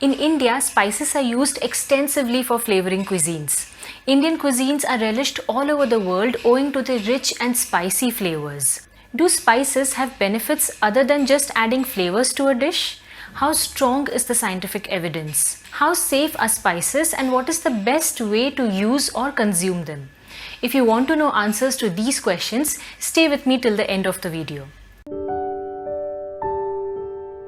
In India, spices are used extensively for flavoring cuisines. Indian cuisines are relished all over the world owing to their rich and spicy flavors. Do spices have benefits other than just adding flavors to a dish? How strong is the scientific evidence? How safe are spices and what is the best way to use or consume them? If you want to know answers to these questions, stay with me till the end of the video.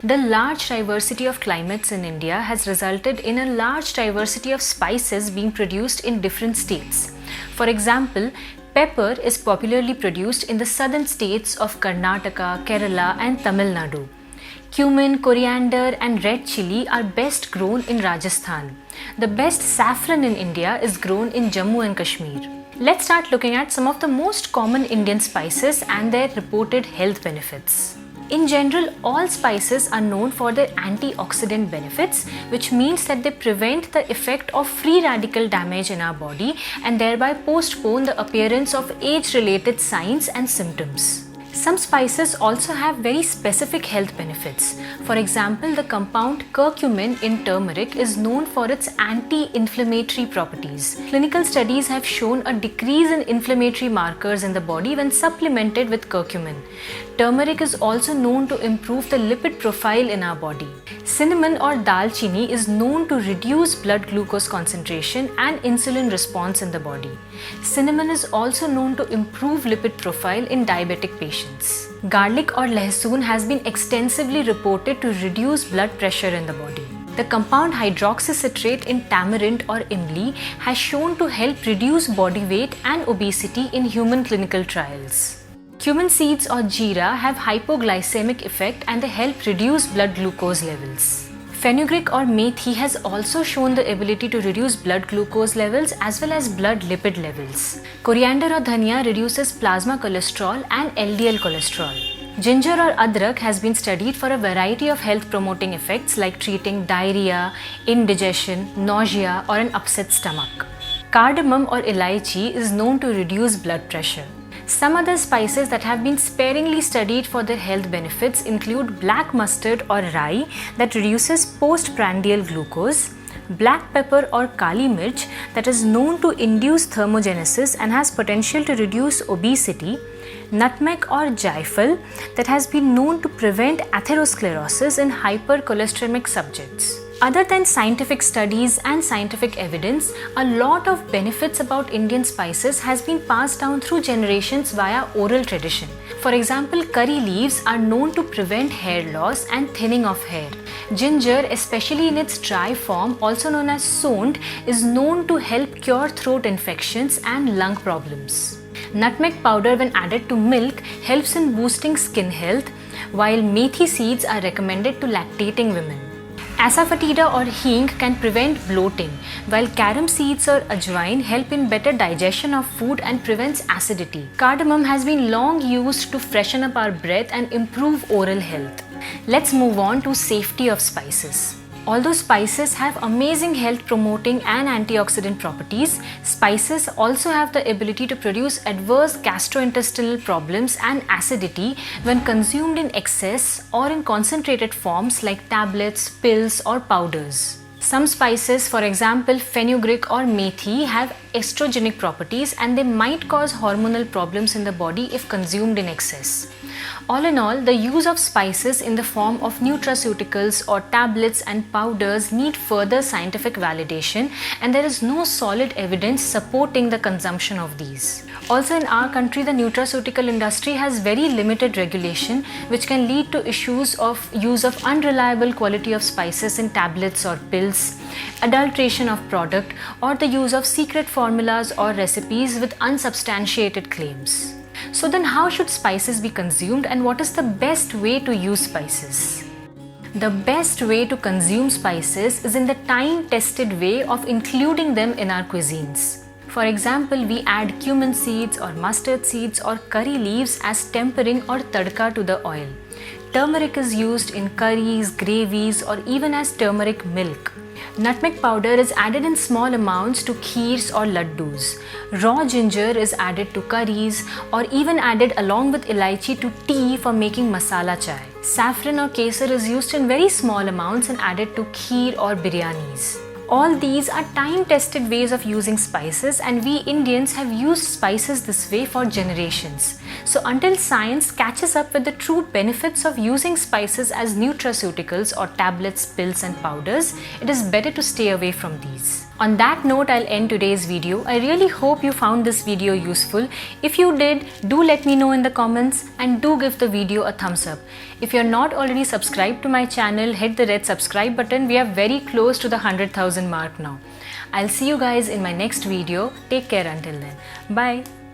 The large diversity of climates in India has resulted in a large diversity of spices being produced in different states. For example, pepper is popularly produced in the southern states of Karnataka, Kerala and Tamil Nadu. Cumin, coriander and red chili are best grown in Rajasthan. The best saffron in India is grown in Jammu and Kashmir. Let's start looking at some of the most common Indian spices and their reported health benefits. In general, all spices are known for their antioxidant benefits, which means that they prevent the effect of free radical damage in our body and thereby postpone the appearance of age-related signs and symptoms. Some spices also have very specific health benefits. For example, the compound curcumin in turmeric is known for its anti-inflammatory properties. Clinical studies have shown a decrease in inflammatory markers in the body when supplemented with curcumin. Turmeric is also known to improve the lipid profile in our body. Cinnamon or dalchini is known to reduce blood glucose concentration and insulin response in the body. Cinnamon is also known to improve lipid profile in diabetic patients. Garlic or lehsun has been extensively reported to reduce blood pressure in the body. The compound hydroxycitrate in tamarind or imli has shown to help reduce body weight and obesity in human clinical trials. Cumin seeds or jeera have hypoglycemic effect and they help reduce blood glucose levels. Fenugreek or methi has also shown the ability to reduce blood glucose levels as well as blood lipid levels. Coriander or dhania reduces plasma cholesterol and LDL cholesterol. Ginger or adrak has been studied for a variety of health promoting effects like treating diarrhea, indigestion, nausea or an upset stomach. Cardamom or elaichi is known to reduce blood pressure. Some other spices that have been sparingly studied for their health benefits include black mustard or rye that reduces postprandial glucose, black pepper or kali mirch that is known to induce thermogenesis and has potential to reduce obesity, nutmeg or jaifal that has been known to prevent atherosclerosis in hypercholesteremic subjects. Other than scientific studies and scientific evidence, a lot of benefits about Indian spices has been passed down through generations via oral tradition. For example, curry leaves are known to prevent hair loss and thinning of hair. Ginger, especially in its dry form, also known as sondt, is known to help cure throat infections and lung problems. Nutmeg powder when added to milk helps in boosting skin health, while methi seeds are recommended to lactating women. Asafoetida or hing can prevent bloating, while carom seeds or ajwain help in better digestion of food and prevents acidity. Cardamom has been long used to freshen up our breath and improve oral health. Let's move on to safety of spices. Although spices have amazing health promoting and antioxidant properties, spices also have the ability to produce adverse gastrointestinal problems and acidity when consumed in excess or in concentrated forms like tablets, pills or powders. Some spices, for example fenugreek or methi, have estrogenic properties and they might cause hormonal problems in the body if consumed in excess. All in all, the use of spices in the form of nutraceuticals or tablets and powders need further scientific validation and there is no solid evidence supporting the consumption of these. Also in our country, the nutraceutical industry has very limited regulation which can lead to issues of use of unreliable quality of spices in tablets or pills, adulteration of product or the use of secret formulas or recipes with unsubstantiated claims. So then how should spices be consumed and what is the best way to use spices? The best way to consume spices is in the time-tested way of including them in our cuisines. For example, we add cumin seeds or mustard seeds or curry leaves as tempering or tadka to the oil. Turmeric is used in curries, gravies or even as turmeric milk. Nutmeg powder is added in small amounts to kheers or laddus. Raw ginger is added to curries or even added along with elaichi to tea for making masala chai. Saffron or kesar is used in very small amounts and added to kheer or biryanis. All these are time-tested ways of using spices, and we Indians have used spices this way for generations. So until science catches up with the true benefits of using spices as nutraceuticals or tablets, pills and powders, it is better to stay away from these. On that note, I'll end today's video. I really hope you found this video useful. If you did, do let me know in the comments and do give the video a thumbs up. If you're not already subscribed to my channel, hit the red subscribe button. We are very close to the 100,000 mark now. I'll see you guys in my next video. Take care until then. Bye.